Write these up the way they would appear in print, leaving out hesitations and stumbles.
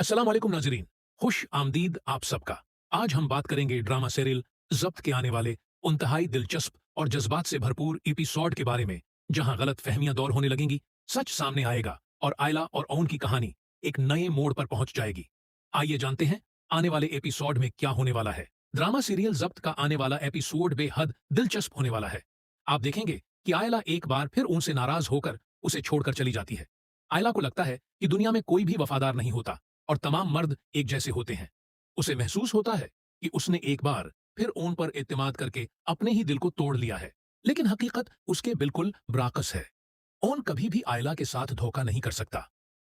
अस्सलाम वालेकुम नाजरीन, खुश आमदीद आप सबका। आज हम बात करेंगे ड्रामा सीरियल जब्त के आने वाले इंतहाई दिलचस्प और जज्बात से भरपूर एपिसोड के बारे में, जहां गलत फहमियां दौर होने लगेंगी, सच सामने आएगा और आयला और ओन की कहानी एक नए मोड़ पर पहुंच जाएगी। आइए जानते हैं आने वाले एपिसोड में क्या होने वाला है। ड्रामा सीरियल जब्त का आने वाला एपिसोड बेहद दिलचस्प होने वाला है। आप देखेंगे कि आयला एक बार फिर उनसे नाराज होकर उसे छोड़कर चली जाती है। आयला को लगता है कि दुनिया में कोई भी वफादार नहीं होता और तमाम मर्द एक जैसे होते हैं। उसे महसूस होता है कि उसने एक बार फिर ओन पर एतमाद करके अपने ही दिल को तोड़ लिया है, लेकिन हकीकत उसके बिल्कुल बराकस है। ओन कभी भी आयला के साथ धोखा नहीं कर सकता।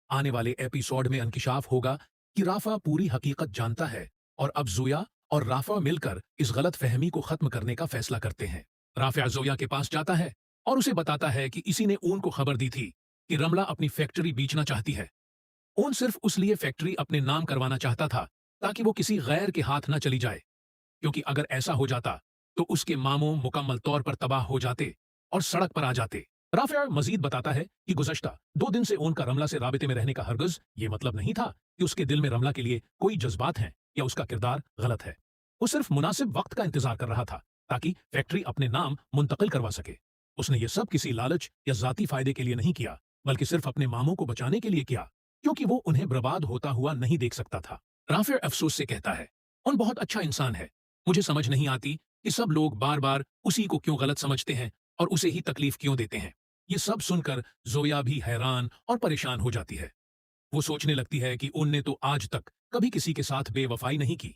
आने वाले एपिसोड में इंकिशाफ होगा कि राफा पूरी हकीकत जानता है और अब जोया और राफा मिलकर इस गलत फहमी को खत्म करने का फैसला करते हैं। राफा जोया के पास जाता है और उसे बताता है कि इसी ने ओन को खबर दी थी कि रमला अपनी फैक्ट्री बेचना चाहती है। ओन सिर्फ उस लिए फैक्ट्री अपने नाम करवाना चाहता था ताकि वो किसी गैर के हाथ न चली जाए, क्योंकि अगर ऐसा हो जाता तो उसके मामों मुकम्मल तौर पर तबाह हो जाते और सड़क पर आ जाते। राफेल मजीद बताता है कि गुज़श्ता 2 दिन से ओन का रमला से राबिते में रहने का हरगिज़ ये मतलब नहीं था कि उसके दिल में रमला के लिए कोई जज्बात हैं या उसका किरदार गलत है। वो सिर्फ मुनासिब वक्त का इंतजार कर रहा था ताकि फैक्ट्री अपने नाम मुंतकिल करवा सके। उसने ये सब किसी लालच या जाती फायदे के लिए नहीं किया, बल्कि सिर्फ अपने मामों को बचाने के लिए किया, क्योंकि वो उन्हें बर्बाद होता हुआ नहीं देख सकता था। राफेल अफसोस से कहता है, उन बहुत अच्छा इंसान है। मुझे समझ नहीं आती कि सब लोग बार बार उसी को क्यों गलत समझते हैं और उसे ही तकलीफ क्यों देते हैं। ये सब सुनकर जोया भी हैरान और परेशान हो जाती है। वो सोचने लगती है कि उनने तो आज तक कभी किसी के साथ बेवफाई नहीं की,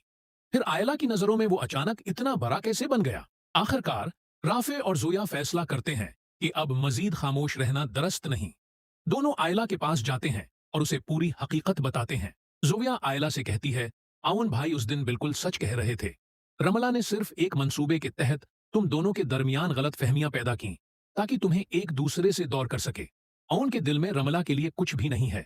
फिर आयला की नजरों में वो अचानक इतना बड़ा कैसे बन गया। आखिरकार राफे और जोया फैसला करते हैं कि अब मजीद खामोश रहना दुरुस्त नहीं। दोनों आयला के पास जाते हैं और उसे पूरी हकीकत बताते हैं। जोया आयला से कहती है, आउन भाई उस दिन बिल्कुल सच कह रहे थे। रमला ने सिर्फ एक मंसूबे के तहत तुम दोनों के दरमियान गलत फहमियां पैदा की ताकि तुम्हें एक दूसरे से दौर कर सके। आउन के दिल में रमला के लिए कुछ भी नहीं है।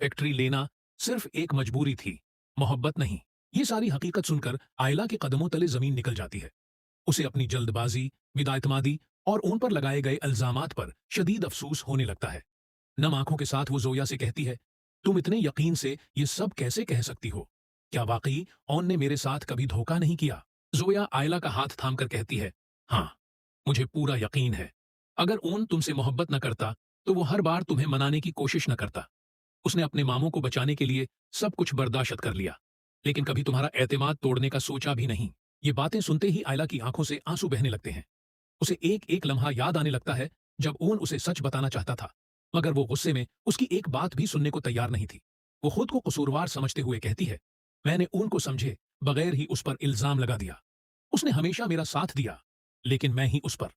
फैक्ट्री लेना सिर्फ एक मजबूरी थी, मोहब्बत नहीं। ये सारी हकीकत सुनकर आयला के कदमों तले जमीन निकल जाती है। उसे अपनी जल्दबाजी, विदायतमादी और उन पर लगाए गए इल्जामात पर शदीद अफसोस होने लगता है। नम आंखों के साथ वो जोया से कहती है, तुम इतने यकीन से ये सब कैसे कह सकती हो? क्या वाकई ओन ने मेरे साथ कभी धोखा नहीं किया? जोया आयला का हाथ थामकर कहती है, हाँ, मुझे पूरा यकीन है। अगर ओन तुमसे मोहब्बत न करता तो वो हर बार तुम्हें मनाने की कोशिश न करता। उसने अपने मामों को बचाने के लिए सब कुछ बर्दाश्त कर लिया, लेकिन कभी तुम्हारा एतमाद तोड़ने का सोचा भी नहीं। ये बातें सुनते ही आयला की आंखों से आंसू बहने लगते हैं। उसे एक एक लम्हा याद आने लगता है जब ओन उसे सच बताना चाहता था, मगर वो गुस्से में उसकी एक बात भी सुनने को तैयार नहीं थी। वो खुद को कसूरवार समझते हुए कहती है, मैंने ओन को समझे बगैर ही उस पर इल्जाम लगा दिया। उसने हमेशा मेरा साथ दिया, लेकिन मैं ही उस पर